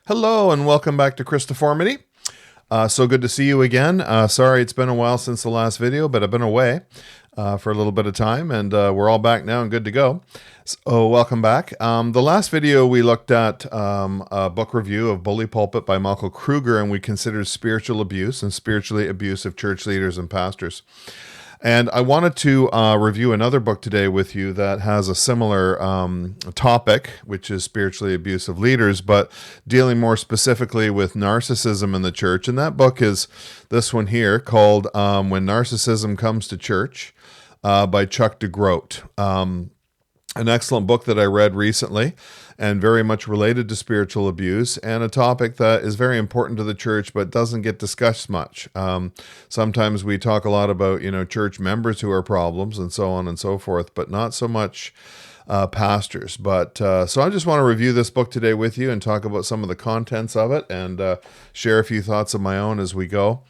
Hello and welcome back to Christoformity. So good to see you again. Sorry it's been a while since the last video, but I've been away for a little bit of time, and we're all back now and good to go. So welcome back. The last video we looked at a book review of Bully Pulpit by Michael Kruger, and we considered spiritual abuse and spiritually abusive church leaders and pastors. And I wanted to review another book today with you that has a similar topic, which is spiritually abusive leaders, but dealing more specifically with narcissism in the church. And that book is this one here called When Narcissism Comes to Church by Chuck DeGroat. An excellent book that I read recently and very much related to spiritual abuse, and a topic that is very important to the church but doesn't get discussed much. Sometimes we talk a lot about, church members who are problems and so on and so forth, but not so much pastors. But so I just want to review this book today with you and talk about some of the contents of it and share a few thoughts of my own as we go.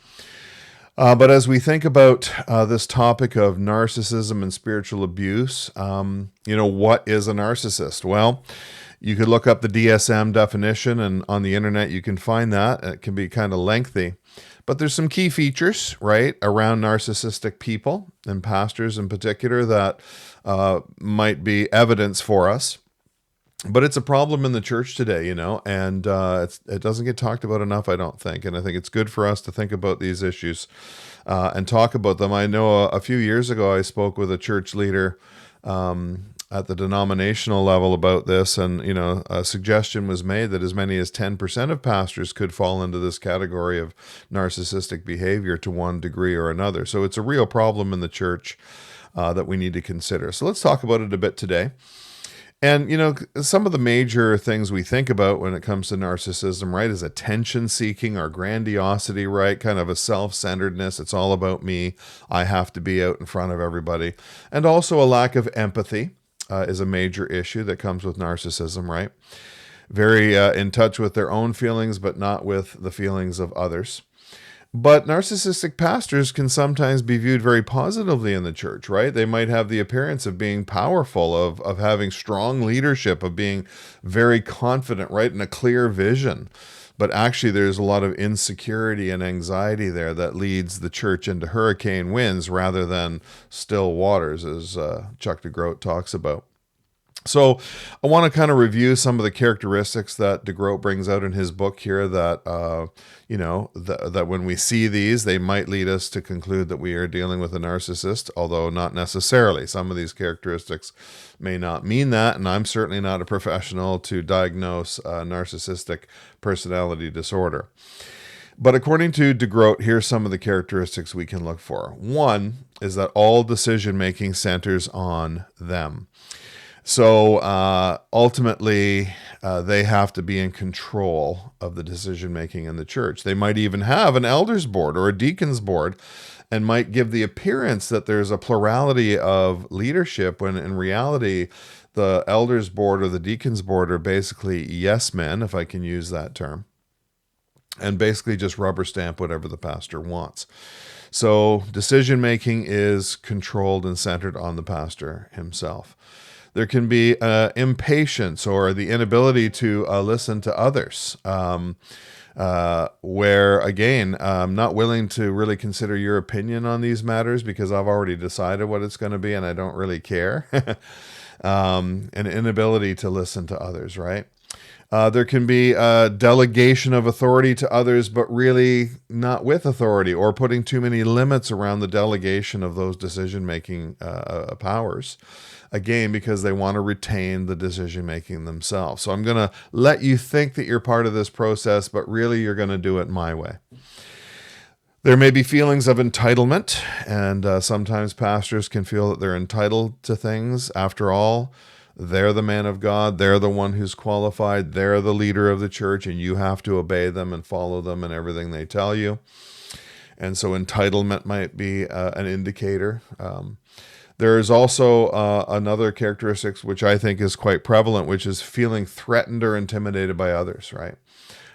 But as we think about this topic of narcissism and spiritual abuse, what is a narcissist? Well, you could look up the DSM definition, and on the internet you can find that. It can be kind of lengthy. But there's some key features, right, around narcissistic people and pastors in particular that might be evidence for us. But it's a problem in the church today, and it doesn't get talked about enough, I don't think. And I think it's good for us to think about these issues and talk about them. I know a few years ago I spoke with a church leader at the denominational level about this, and a suggestion was made that as many as 10% of pastors could fall into this category of narcissistic behavior to one degree or another. So it's a real problem in the church that we need to consider. So let's talk about it a bit today. And, some of the major things we think about when it comes to narcissism, right, is attention seeking or grandiosity, right? Kind of a self-centeredness. It's all about me. I have to be out in front of everybody. And also a lack of empathy is a major issue that comes with narcissism, right? Very in touch with their own feelings, but not with the feelings of others. But narcissistic pastors can sometimes be viewed very positively in the church, right? They might have the appearance of being powerful, of having strong leadership, of being very confident, right, and a clear vision. But actually, there's a lot of insecurity and anxiety there that leads the church into hurricane winds rather than still waters, as Chuck DeGroat talks about. So I want to kind of review some of the characteristics that DeGroat brings out in his book here that, that when we see these, they might lead us to conclude that we are dealing with a narcissist, although not necessarily. Some of these characteristics may not mean that, and I'm certainly not a professional to diagnose narcissistic personality disorder. But according to DeGroat, here's some of the characteristics we can look for. One is that all decision-making centers on them. So ultimately, they have to be in control of the decision-making in the church. They might even have an elders board or a deacons board and might give the appearance that there's a plurality of leadership when in reality, the elders board or the deacons board are basically yes men, if I can use that term, and basically just rubber stamp whatever the pastor wants. So decision-making is controlled and centered on the pastor himself. There can be impatience or the inability to listen to others, where, again, I'm not willing to really consider your opinion on these matters because I've already decided what it's going to be and I don't really care. An inability to listen to others, right? There can be a delegation of authority to others, but really not with authority, or putting too many limits around the delegation of those decision-making powers. Again, because they want to retain the decision-making themselves. So I'm going to let you think that you're part of this process, but really you're going to do it my way. There may be feelings of entitlement, and sometimes pastors can feel that they're entitled to things. After all, they're the man of God. They're the one who's qualified. They're the leader of the church, and you have to obey them and follow them in everything they tell you. And so entitlement might be an indicator. There is also another characteristic which I think is quite prevalent, which is feeling threatened or intimidated by others, right?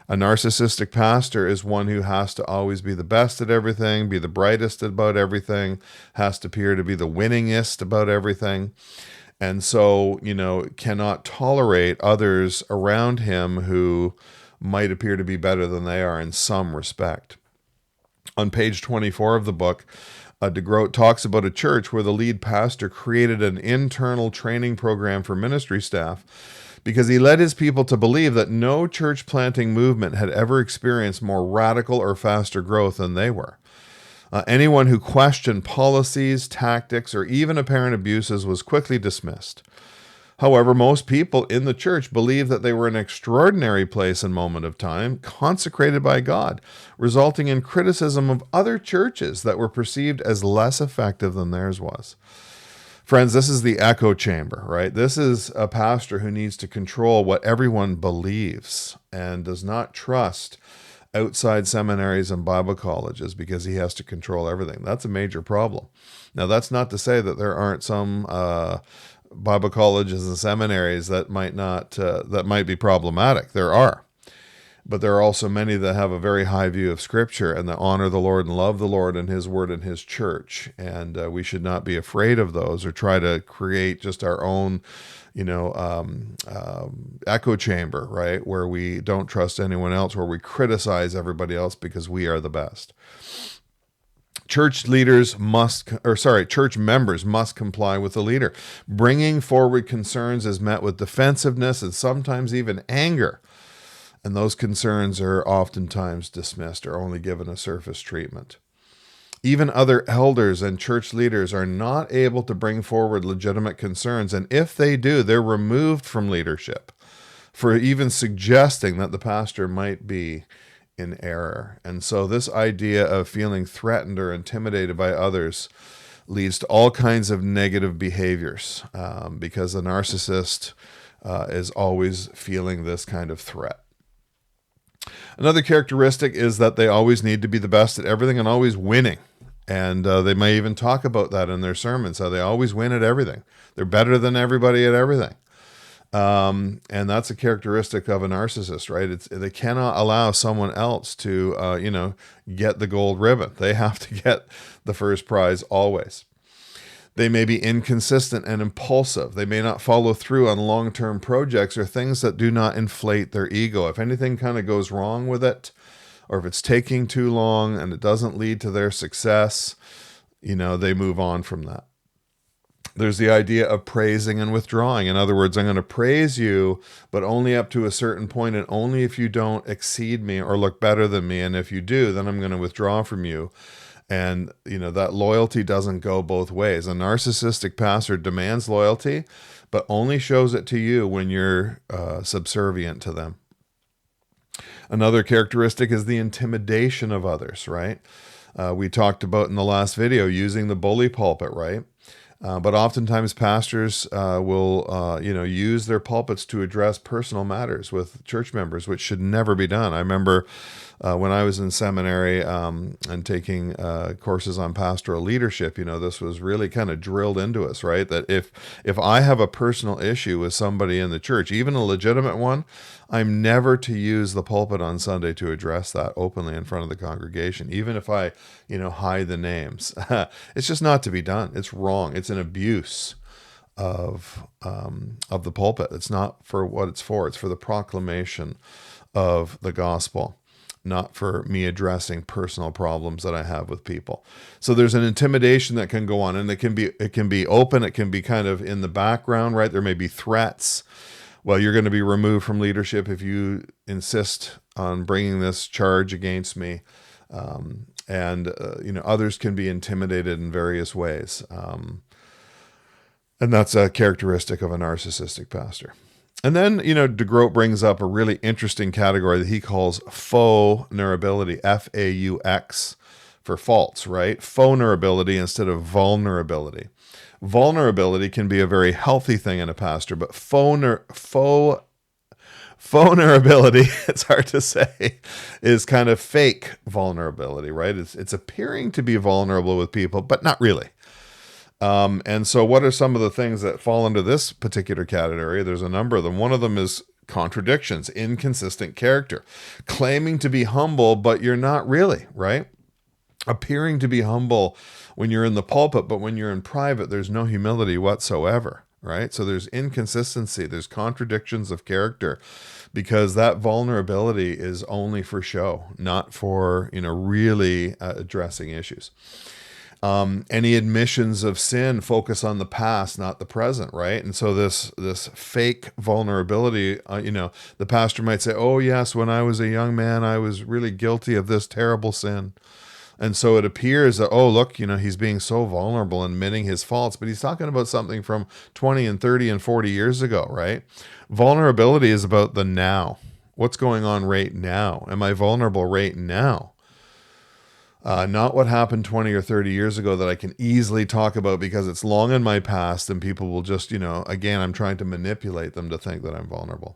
A narcissistic pastor is one who has to always be the best at everything, be the brightest about everything, has to appear to be the winningest about everything. And so, cannot tolerate others around him who might appear to be better than they are in some respect. On page 24 of the book, DeGroat talks about a church where the lead pastor created an internal training program for ministry staff because he led his people to believe that no church planting movement had ever experienced more radical or faster growth than they were. Anyone who questioned policies, tactics, or even apparent abuses was quickly dismissed. However, most people in the church believed that they were an extraordinary place and moment of time, consecrated by God, resulting in criticism of other churches that were perceived as less effective than theirs was. Friends, this is the echo chamber, right? This is a pastor who needs to control what everyone believes and does not trust outside seminaries and Bible colleges because he has to control everything. That's a major problem. Now, that's not to say that there aren't some Bible colleges and seminaries that might be problematic. There are. But there are also many that have a very high view of Scripture and that honor the Lord and love the Lord and His Word and His church. And we should not be afraid of those or try to create just our own, echo chamber, right? Where we don't trust anyone else, where we criticize everybody else because we are the best. Church members must comply with the leader. Bringing forward concerns is met with defensiveness and sometimes even anger. And those concerns are oftentimes dismissed or only given a surface treatment. Even other elders and church leaders are not able to bring forward legitimate concerns. And if they do, they're removed from leadership for even suggesting that the pastor might be in error. And so this idea of feeling threatened or intimidated by others leads to all kinds of negative behaviors because the narcissist is always feeling this kind of threat. Another characteristic is that they always need to be the best at everything and always winning. And they may even talk about that in their sermons, how they always win at everything. They're better than everybody at everything. And that's a characteristic of a narcissist, right? They cannot allow someone else to, get the gold ribbon. They have to get the first prize always. They may be inconsistent and impulsive. They may not follow through on long-term projects or things that do not inflate their ego. If anything kind of goes wrong with it, or if it's taking too long and it doesn't lead to their success, they move on from that. There's the idea of praising and withdrawing. In other words, I'm going to praise you, but only up to a certain point and only if you don't exceed me or look better than me. And if you do, then I'm going to withdraw from you. And, that loyalty doesn't go both ways. A narcissistic pastor demands loyalty, but only shows it to you when you're subservient to them. Another characteristic is the intimidation of others, right? We talked about in the last video using the bully pulpit, right? But oftentimes pastors will, use their pulpits to address personal matters with church members, which should never be done. I remember when I was in seminary and taking courses on pastoral leadership, this was really kind of drilled into us, right? That if I have a personal issue with somebody in the church, even a legitimate one, I'm never to use the pulpit on Sunday to address that openly in front of the congregation, even if I, hide the names. It's just not to be done. It's wrong. It's an abuse of the pulpit. It's not for what it's for. It's for the proclamation of the gospel, not for me addressing personal problems that I have with people. So there's an intimidation that can go on, and it can be open. It can be kind of in the background, right? There may be threats. Well, you're going to be removed from leadership if you insist on bringing this charge against me. Others can be intimidated in various ways. And that's a characteristic of a narcissistic pastor. And then, DeGroat brings up a really interesting category that he calls fauxvulnerability, F-A-U-X, for false, right? Fauxvulnerability instead of vulnerability. Vulnerability can be a very healthy thing in a pastor, but vulnerability, it's hard to say, is kind of fake vulnerability, right? It's appearing to be vulnerable with people, but not really. And so what are some of the things that fall into this particular category? There's a number of them. One of them is contradictions, inconsistent character, claiming to be humble, but you're not really, right? Appearing to be humble when you're in the pulpit, but when you're in private, there's no humility whatsoever. right? So there's inconsistency, there's contradictions of character, because that vulnerability is only for show, not for, really addressing issues. Any admissions of sin focus on the past, not the present, right? And so this fake vulnerability, the pastor might say, "Oh yes, when I was a young man, I was really guilty of this terrible sin." And so it appears that, oh, look, he's being so vulnerable and admitting his faults, but he's talking about something from 20 and 30 and 40 years ago, right? Vulnerability is about the now. What's going on right now? Am I vulnerable right now? Not what happened 20 or 30 years ago that I can easily talk about because it's long in my past and people will just, again, I'm trying to manipulate them to think that I'm vulnerable.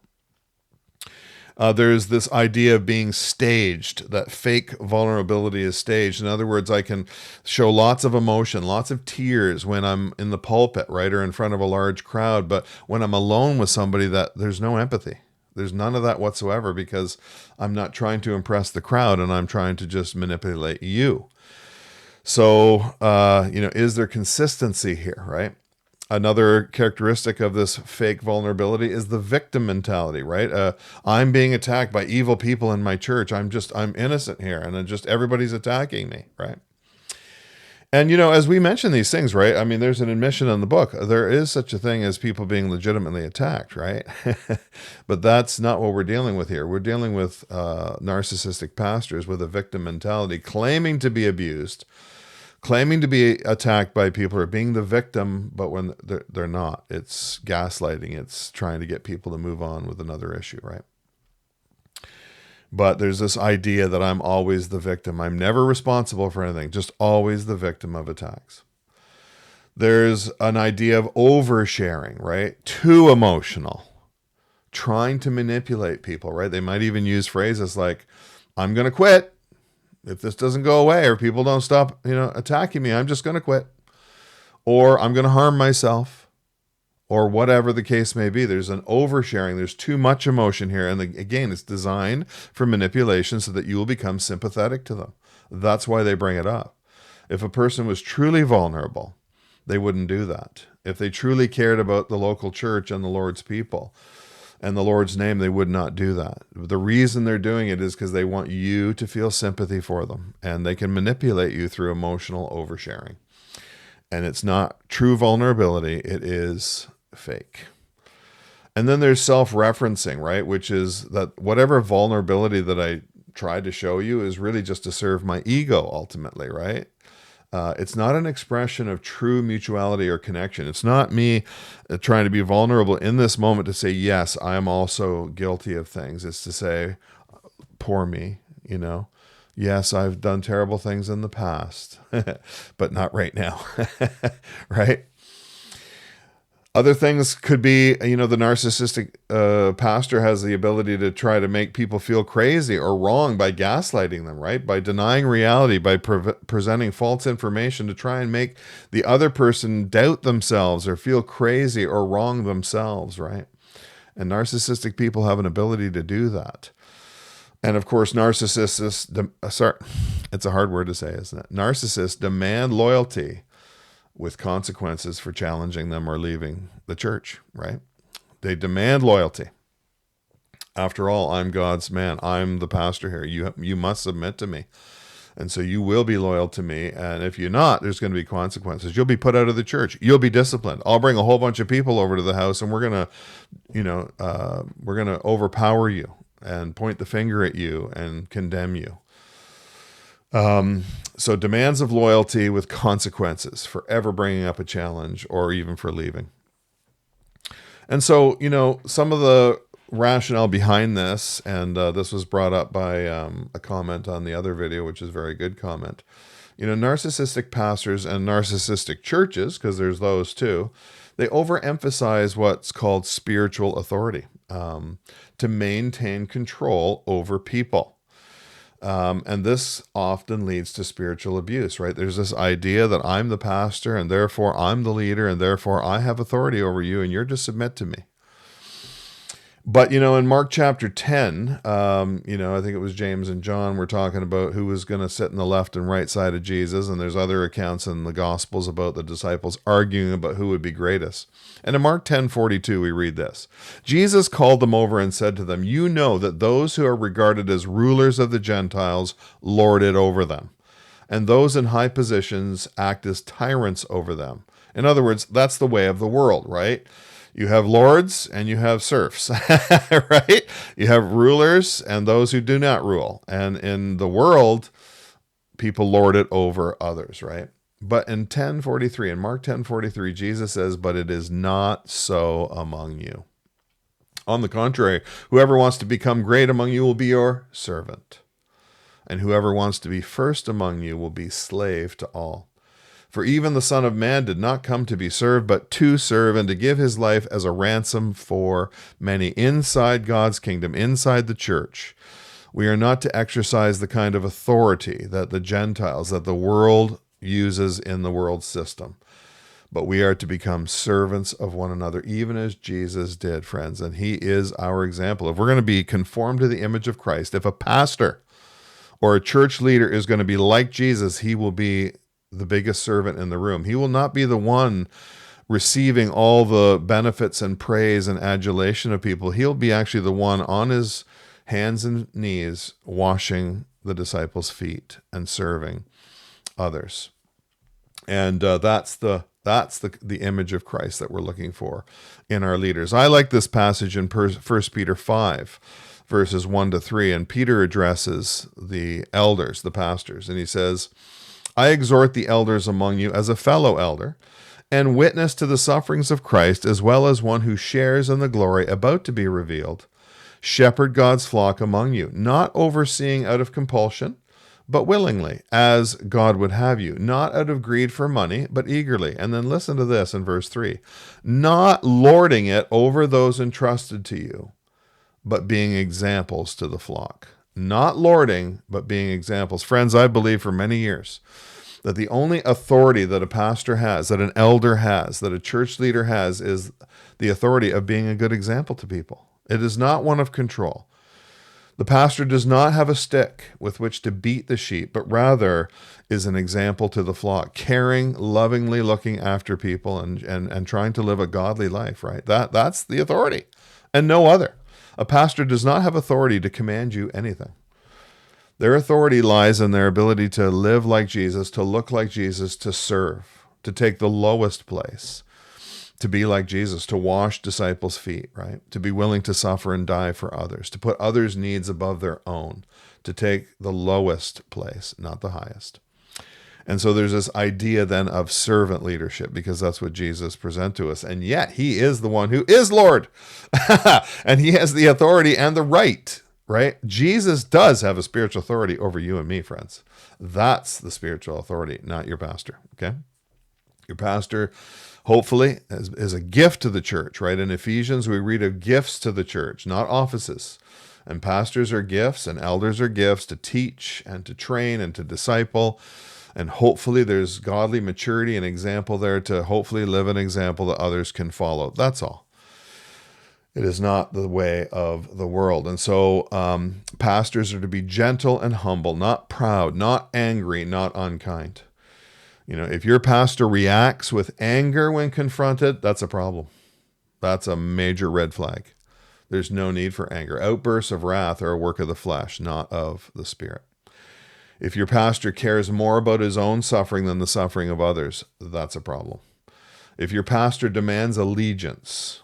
There's this idea of being staged, that fake vulnerability is staged. In other words, I can show lots of emotion, lots of tears when I'm in the pulpit, right, or in front of a large crowd. But when I'm alone with somebody, that there's no empathy. There's none of that whatsoever because I'm not trying to impress the crowd and I'm trying to just manipulate you. So, is there consistency here, right? Another characteristic of this fake vulnerability is the victim mentality, right? I'm being attacked by evil people in my church. I'm innocent here, and everybody's attacking me, right? And, as we mention these things, right? I mean, there's an admission in the book. There is such a thing as people being legitimately attacked, right? But that's not what we're dealing with here. We're dealing with narcissistic pastors with a victim mentality, claiming to be abused, claiming to be attacked by people, or being the victim, but when they're not. It's gaslighting. It's trying to get people to move on with another issue, right? But there's this idea that I'm always the victim. I'm never responsible for anything, just always the victim of attacks. There's an idea of oversharing, right? Too emotional, trying to manipulate people, right? They might even use phrases like, "I'm going to quit. If this doesn't go away or people don't stop, attacking me, I'm just going to quit." Or "I'm going to harm myself," or whatever the case may be. There's an oversharing. There's too much emotion here. And again, it's designed for manipulation so that you will become sympathetic to them. That's why they bring it up. If a person was truly vulnerable, they wouldn't do that. If they truly cared about the local church and the Lord's people and the Lord's name, they would not do that. The reason they're doing it is because they want you to feel sympathy for them, and they can manipulate you through emotional oversharing. And it's not true vulnerability, it is fake. And then there's self-referencing, right? Which is that whatever vulnerability that I tried to show you is really just to serve my ego ultimately, right? It's not an expression of true mutuality or connection. It's not me trying to be vulnerable in this moment to say, yes, I am also guilty of things. It's to say, poor me, Yes, I've done terrible things in the past, but not right now, right? Other things could be, the narcissistic pastor has the ability to try to make people feel crazy or wrong by gaslighting them, right? By denying reality, by presenting false information to try and make the other person doubt themselves or feel crazy or wrong themselves, right? And narcissistic people have an ability to do that. And of course, narcissists, it's a hard word to say, isn't it? Narcissists demand loyalty with consequences for challenging them or leaving the church, right? They demand loyalty. After all, I'm God's man. I'm the pastor here. You must submit to me. And so you will be loyal to me. And if you're not, there's going to be consequences. You'll be put out of the church. You'll be disciplined. I'll bring a whole bunch of people over to the house and we're going to overpower you and point the finger at you and condemn you. So demands of loyalty with consequences for ever bringing up a challenge or even for leaving. And so, some of the rationale behind this, and this was brought up by a comment on the other video, which is a very good comment. Narcissistic pastors and narcissistic churches, because there's those too, they overemphasize what's called spiritual authority to maintain control over people. And this often leads to spiritual abuse, right? There's this idea that I'm the pastor and therefore I'm the leader and therefore I have authority over you and you're to submit to me. But, in Mark chapter 10, I think it was James and John were talking about who was going to sit in the left and right side of Jesus. And there's other accounts in the Gospels about the disciples arguing about who would be greatest. And in Mark 10:42, we read this. Jesus called them over and said to them, "You know that those who are regarded as rulers of the Gentiles lord it over them, and those in high positions act as tyrants over them." In other words, that's the way of the world, right? You have lords and you have serfs, right? You have rulers and those who do not rule. And in the world, people lord it over others, right? But in Mark 10:43, Jesus says, "But it is not so among you. On the contrary, whoever wants to become great among you will be your servant. And whoever wants to be first among you will be slave to all. For even the Son of Man did not come to be served, but to serve and to give his life as a ransom for many." Inside God's kingdom, inside the church, we are not to exercise the kind of authority that the Gentiles, that the world uses in the world system. But we are to become servants of one another, even as Jesus did, friends. And he is our example. If we're going to be conformed to the image of Christ, if a pastor or a church leader is going to be like Jesus, he will be the biggest servant in the room. He will not be the one receiving all the benefits and praise and adulation of people. He'll be actually the one on his hands and knees washing the disciples' feet and serving others. And that's the image of Christ that we're looking for in our leaders. I like this passage in 1 Peter 5, verses 1-3, and Peter addresses the elders, the pastors, and he says, "I exhort the elders among you as a fellow elder and witness to the sufferings of Christ, as well as one who shares in the glory about to be revealed. Shepherd God's flock among you, not overseeing out of compulsion, but willingly, as God would have you, not out of greed for money, but eagerly." And then listen to this in verse 3, "Not lording it over those entrusted to you, but being examples to the flock." Not lording, but being examples. Friends, I believe for many years that the only authority that a pastor has, that an elder has, that a church leader has, is the authority of being a good example to people. It is not one of control. The pastor does not have a stick with which to beat the sheep, but rather is an example to the flock, caring, lovingly looking after people and trying to live a godly life, right? That's the authority and no other. A pastor does not have authority to command you anything. Their authority lies in their ability to live like Jesus, to look like Jesus, to serve, to take the lowest place, to be like Jesus, to wash disciples' feet, right? To be willing to suffer and die for others, to put others' needs above their own, to take the lowest place, not the highest. And so there's this idea then of servant leadership, because that's what Jesus presents to us. And yet he is the one who is Lord. And he has the authority and the right, right? Jesus does have a spiritual authority over you and me, friends. That's the spiritual authority, not your pastor, okay? Your pastor, hopefully, is a gift to the church, right? In Ephesians, we read of gifts to the church, not offices. And pastors are gifts and elders are gifts to teach and to train and to disciple. And hopefully there's godly maturity and example there to hopefully live an example that others can follow. That's all. It is not the way of the world. And so pastors are to be gentle and humble, not proud, not angry, not unkind. If your pastor reacts with anger when confronted, that's a problem. That's a major red flag. There's no need for anger. Outbursts of wrath are a work of the flesh, not of the Spirit. If your pastor cares more about his own suffering than the suffering of others, that's a problem. If your pastor demands allegiance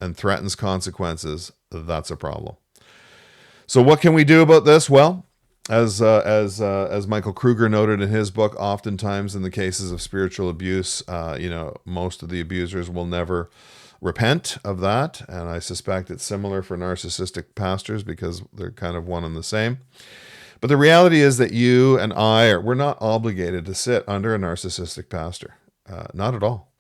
and threatens consequences, that's a problem. So what can we do about this? Well, as Michael Kruger noted in his book, oftentimes in the cases of spiritual abuse, most of the abusers will never repent of that. And I suspect it's similar for narcissistic pastors because they're kind of one and the same. But the reality is that you and we're not obligated to sit under a narcissistic pastor. Not at all.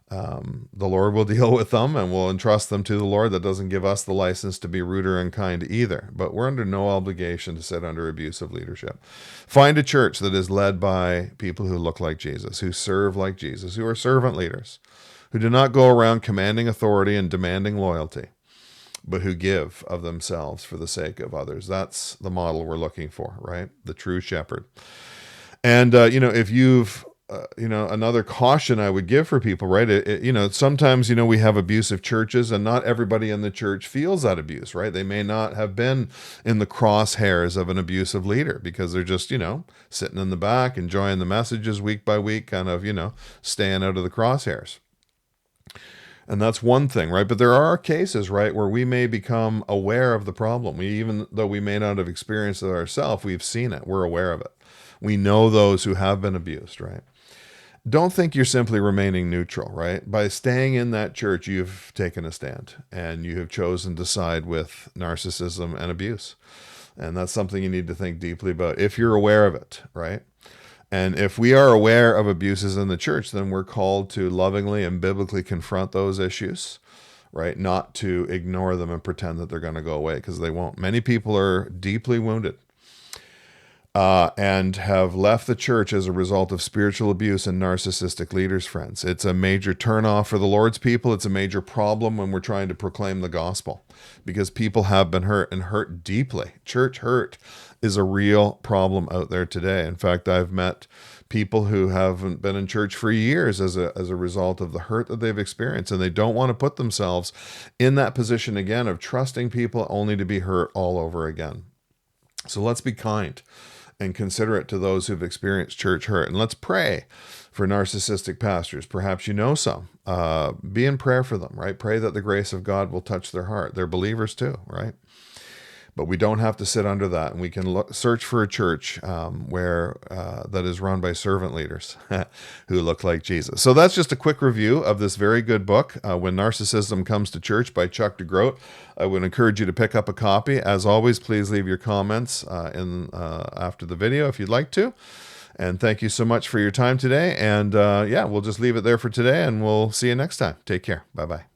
The Lord will deal with them and we'll entrust them to the Lord. That doesn't give us the license to be rude or unkind either. But we're under no obligation to sit under abusive leadership. Find a church that is led by people who look like Jesus, who serve like Jesus, who are servant leaders, who do not go around commanding authority and demanding loyalty. but who give of themselves for the sake of others. That's the model we're looking for, right? The true shepherd. And, if you've, another caution I would give for people, right? Sometimes, we have abusive churches, and not everybody in the church feels that abuse, right? They may not have been in the crosshairs of an abusive leader because they're just, sitting in the back, enjoying the messages week by week, kind of, staying out of the crosshairs. And that's one thing, right? But there are cases, right, where we may become aware of the problem. Even though we may not have experienced it ourselves, we've seen it. We're aware of it. We know those who have been abused, right? Don't think you're simply remaining neutral, right? By staying in that church, you've taken a stand and you have chosen to side with narcissism and abuse. And that's something you need to think deeply about if you're aware of it, right? And if we are aware of abuses in the church, then we're called to lovingly and biblically confront those issues, right? Not to ignore them and pretend that they're going to go away, because they won't. Many people are deeply wounded and have left the church as a result of spiritual abuse and narcissistic leaders, friends. It's a major turnoff for the Lord's people. It's a major problem when we're trying to proclaim the gospel, because people have been hurt, and hurt deeply. Church hurt is a real problem out there today. In fact, I've met people who haven't been in church for years as a result of the hurt that they've experienced, and they don't want to put themselves in that position again of trusting people only to be hurt all over again. So let's be kind and considerate to those who've experienced church hurt. And let's pray for narcissistic pastors. Perhaps you know some. Be in prayer for them, right? Pray that the grace of God will touch their heart. They're believers too, right? But we don't have to sit under that, and we can search for a church where that is run by servant leaders who look like Jesus. So that's just a quick review of this very good book, When Narcissism Comes to Church by Chuck DeGroat. I would encourage you to pick up a copy. As always, please leave your comments after the video if you'd like to. And thank you so much for your time today. And we'll just leave it there for today, and we'll see you next time. Take care. Bye-bye.